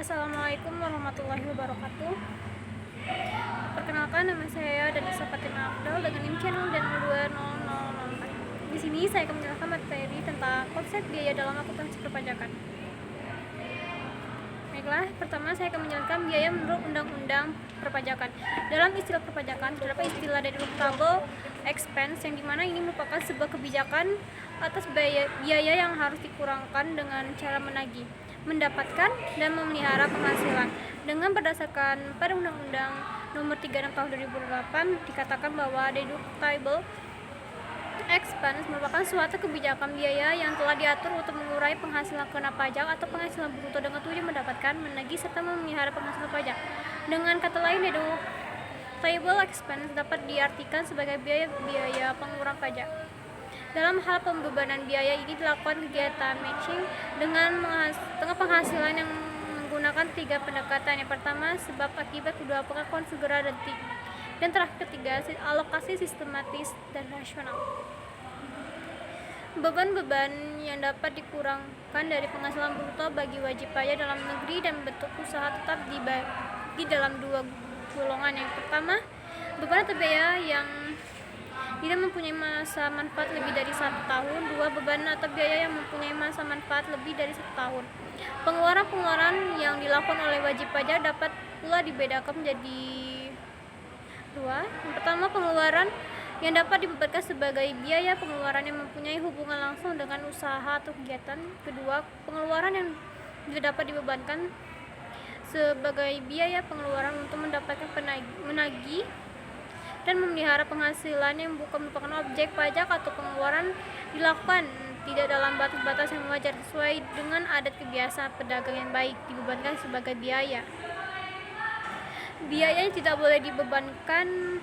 Assalamualaikum warahmatullahi wabarakatuh. Perkenalkan, nama saya Dani Fatima Afdal dengan NIM channel dan 20004. Di sini saya akan menjelaskan materi tentang konsep biaya dalam akuntansi perpajakan. Baiklah, pertama saya akan menjelaskan biaya menurut Undang-Undang Perpajakan. Dalam istilah perpajakan terdapat istilah deductible expense, yang dimana ini merupakan sebuah kebijakan atas biaya yang harus dikurangkan dengan cara menagih, mendapatkan, dan memelihara penghasilan. Dengan berdasarkan pada Undang-Undang Nomor 36 Tahun 2008 dikatakan bahwa deductible expense merupakan suatu kebijakan biaya yang telah diatur untuk mengurai penghasilan kena pajak atau penghasilan bruto dengan tujuan mendapatkan, menagih, serta memelihara penghasilan pajak. Dengan kata lain, deductible expense dapat diartikan sebagai biaya pengurang pajak. Dalam hal pembebanan biaya ini dilakukan kegiatan matching dengan penghasilan yang menggunakan 3 pendekatan. Yang pertama, sebab akibat, kedua, pengakuan segera, dan terakhir ketiga, alokasi sistematis dan rasional. Beban-beban yang dapat dikurangkan dari penghasilan bruto bagi wajib pajak dalam negeri dan bentuk usaha tetap dibagi dalam 2 golongan. Yang pertama, beban atau biaya yang tidak mempunyai masa manfaat lebih dari 1 tahun. 2. Beban atau biaya yang mempunyai masa manfaat lebih dari 1 tahun. Pengeluaran yang dilakukan oleh wajib pajak dapat pula dibedakan menjadi 2. Yang pertama, pengeluaran yang dapat dibebankan sebagai biaya pengeluaran yang mempunyai hubungan langsung dengan usaha atau kegiatan. Kedua, pengeluaran yang tidak dapat dibebankan sebagai biaya pengeluaran untuk mendapatkan menagih dan memelihara penghasilan yang bukan merupakan objek pajak atau pengeluaran dilakukan tidak dalam batas-batas yang wajar sesuai dengan adat kebiasaan pedagang yang baik dibebankan sebagai biaya. Biaya yang tidak boleh dibebankan,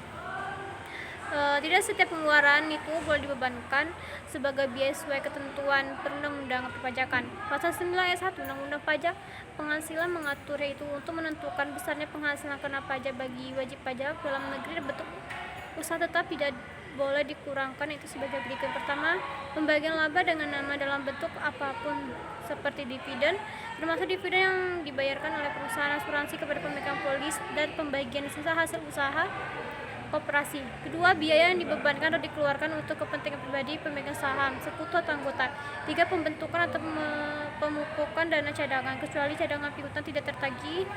tidak setiap pengeluaran itu boleh dibebankan sebagai biaya sesuai ketentuan Perundang-Undangan Perpajakan. Pasal 9 ayat 1 Undang-Undang Pajak Penghasilan mengatur, yaitu untuk menentukan besarnya penghasilan kena pajak bagi wajib pajak dalam negeri dan bentuk usaha tetap tidak boleh dikurangkan, itu sebagai berikut. Pertama, pembagian laba dengan nama dalam bentuk apapun seperti dividen, termasuk dividen yang dibayarkan oleh perusahaan asuransi kepada pemegang polis, dan pembagian sisa hasil usaha koperasi. Kedua, biaya yang dibebankan atau dikeluarkan untuk kepentingan pribadi pemegang saham, sekutu atau anggota. 3. Pembentukan atau pemupukan dana cadangan, kecuali cadangan piutang tidak tertagih,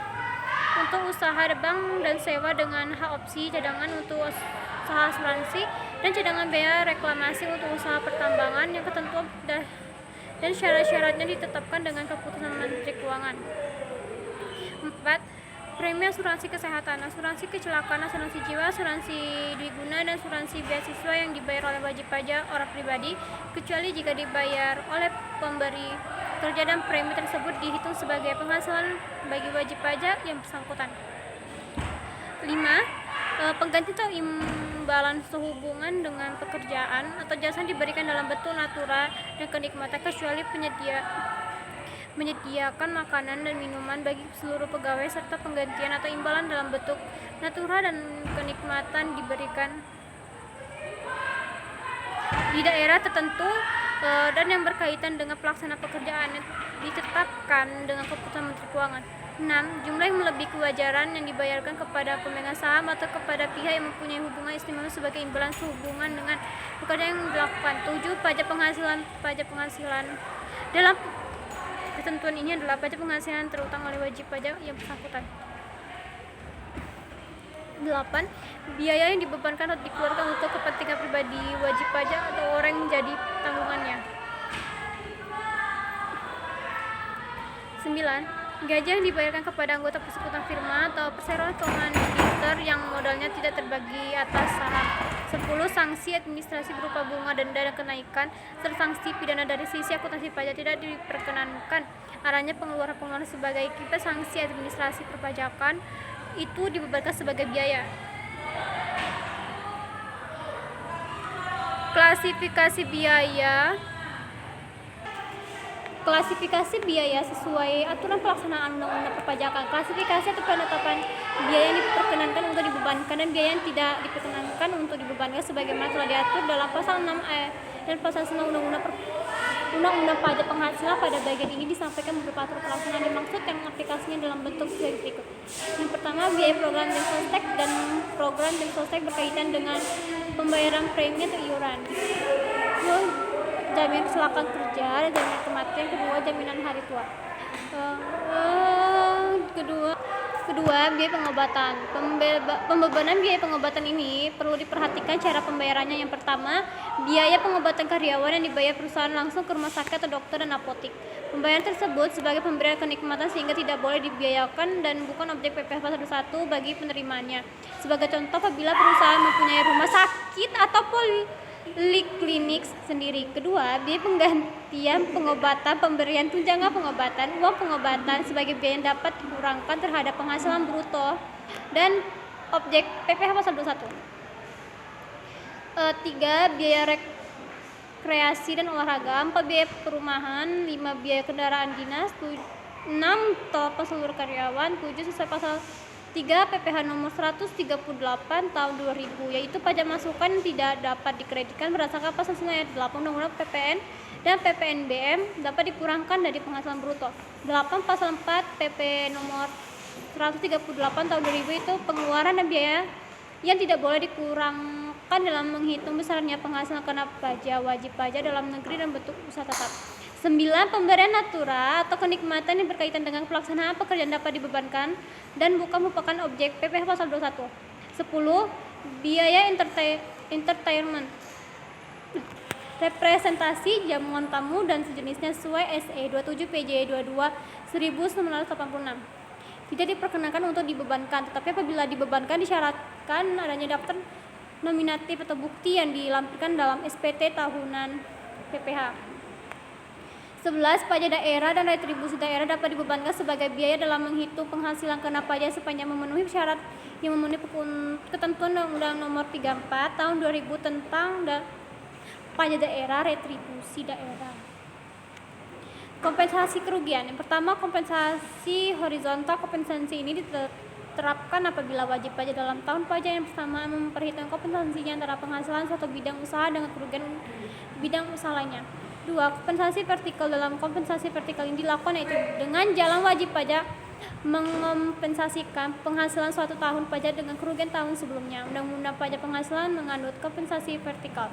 untuk usaha bank dan sewa dengan hak opsi, cadangan untuk usaha asuransi, dan cadangan biaya reklamasi untuk usaha pertambangan yang ketentuan dan syarat-syaratnya ditetapkan dengan keputusan Menteri Keuangan. 4. Premi asuransi kesehatan, asuransi kecelakaan, asuransi jiwa, asuransi dwiguna, dan asuransi beasiswa yang dibayar oleh wajib pajak orang pribadi, kecuali jika dibayar oleh pemberi kerja dan premi tersebut dihitung sebagai penghasilan bagi wajib pajak yang bersangkutan. 5. Pengganti atau imbalan sehubungan dengan pekerjaan atau jasa diberikan dalam bentuk natura dan kenikmatan, kecuali menyediakan makanan dan minuman bagi seluruh pegawai, serta penggantian atau imbalan dalam bentuk natura dan kenikmatan diberikan di daerah tertentu dan yang berkaitan dengan pelaksanaan pekerjaan yang ditetapkan dengan keputusan Menteri Keuangan. 6. Jumlah yang melebihi kewajaran yang dibayarkan kepada pemegang saham atau kepada pihak yang mempunyai hubungan istimewa sebagai imbalan sehubungan dengan pekerjaan yang dilakukan. 7. Pajak penghasilan dalam ketentuan ini adalah pajak penghasilan terutang oleh wajib pajak yang bersangkutan. 8. Biaya yang dibebankan atau dikeluarkan untuk kepentingan pribadi wajib pajak atau orang yang menjadi tanggungannya. 9. Gaji yang dibayarkan kepada anggota persekutuan firma atau perseroan komanditer yang modalnya tidak terbagi atas saham. 10. Sanksi administrasi berupa bunga, denda, dan kenaikan, serta sanksi pidana dari sisi akuntansi pajak tidak diperkenankan. Arahnya pengeluaran sebagai akibat sanksi administrasi perpajakan itu dibebankan sebagai biaya. Klasifikasi biaya sesuai aturan pelaksanaan Undang-Undang Perpajakan. Klasifikasi atau penetapan biaya yang diperkenankan untuk dibebankan dan biaya yang tidak diperkenankan untuk dibebankan sebagaimana telah diatur dalam pasal 6 dan pasal 9 Undang-Undang Undang-Undang Pajak Penghasilan pada bagian ini disampaikan beberapa aturan pelaksanaan dimaksud yang aplikasinya dalam bentuk sebagai berikut. Yang pertama, biaya program dan sostek dan program dan sostek berkaitan dengan pembayaran premi atau iuran. Jaminan kecelakaan kerja dan jaminan kematian. Kedua, jaminan hari tua. Kedua, biaya pengobatan. Pembebanan biaya pengobatan ini perlu diperhatikan cara pembayarannya. Yang pertama, biaya pengobatan karyawan yang dibayar perusahaan langsung ke rumah sakit atau dokter dan apotik. Pembayaran tersebut sebagai pemberian kenikmatan sehingga tidak boleh dibiayakan dan bukan objek PPh pasal 21 bagi penerimanya. Sebagai contoh, apabila perusahaan mempunyai rumah sakit atau poliklinik sendiri. Kedua, biaya penggantian pengobatan, pemberian tunjangan pengobatan, uang pengobatan sebagai biaya yang dapat dikurangkan terhadap penghasilan bruto dan objek PPh pasal 21. 3. Biaya rekreasi dan olahraga. 4. Biaya perumahan. 5. Biaya kendaraan dinas. 6. Tol seluruh karyawan. 7. Sesuai pasal 3 PPh nomor 138 tahun 2000, yaitu pajak masukan tidak dapat dikreditkan berdasarkan pasal 9 ayat 8 Undang-Undang PPN dan PPNBM dapat dikurangkan dari penghasilan bruto. 8. Pasal 4 PP nomor 138 tahun 2000 itu pengeluaran dan biaya yang tidak boleh dikurangkan dalam menghitung besarnya penghasilan kena pajak wajib pajak dalam negeri dan bentuk usaha tetap. 9. Pemberian natura atau kenikmatan yang berkaitan dengan pelaksanaan pekerjaan dapat dibebankan dan bukan merupakan objek PPh pasal 21. 10. Biaya entertainment, representasi, jamuan tamu dan sejenisnya sesuai SE 27 PJ 22 1986. Tidak diperkenankan untuk dibebankan, tetapi apabila dibebankan disyaratkan adanya daftar nominatif atau bukti yang dilampirkan dalam SPT tahunan PPh. 11. Pajak daerah dan retribusi daerah dapat dibebankan sebagai biaya dalam menghitung penghasilan kena pajak sepanjang memenuhi syarat yang memenuhi ketentuan Undang-Undang Nomor 34 Tahun 2000 tentang pajak daerah, retribusi daerah. Kompensasi kerugian. Yang pertama, kompensasi horizontal. Kompensasi ini diterapkan apabila wajib pajak dalam tahun pajak yang pertama memperhitungkan kompensasinya antara penghasilan suatu bidang usaha dengan kerugian bidang usaha lainnya. 2. Kompensasi vertikal. Dalam kompensasi vertikal ini dilakukan yaitu dengan jalan wajib pajak mengompensasikan penghasilan suatu tahun pajak dengan kerugian tahun sebelumnya. Undang-Undang Pajak Penghasilan mengandung kompensasi vertikal.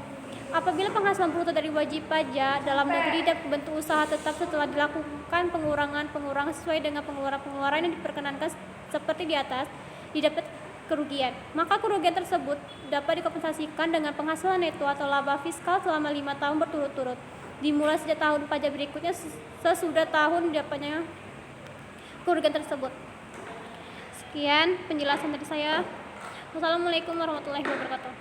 Apabila penghasilan bruto dari wajib pajak dalam negeri dan bentuk usaha tetap setelah dilakukan pengurangan sesuai dengan pengeluaran yang diperkenankan seperti di atas, didapat kerugian, maka kerugian tersebut dapat dikompensasikan dengan penghasilan neto atau laba fiskal selama 5 tahun berturut-turut, dimulai sejak tahun pajak berikutnya sesudah tahun dapatnya kerugian tersebut. Sekian penjelasan dari saya. Wassalamualaikum warahmatullahi wabarakatuh.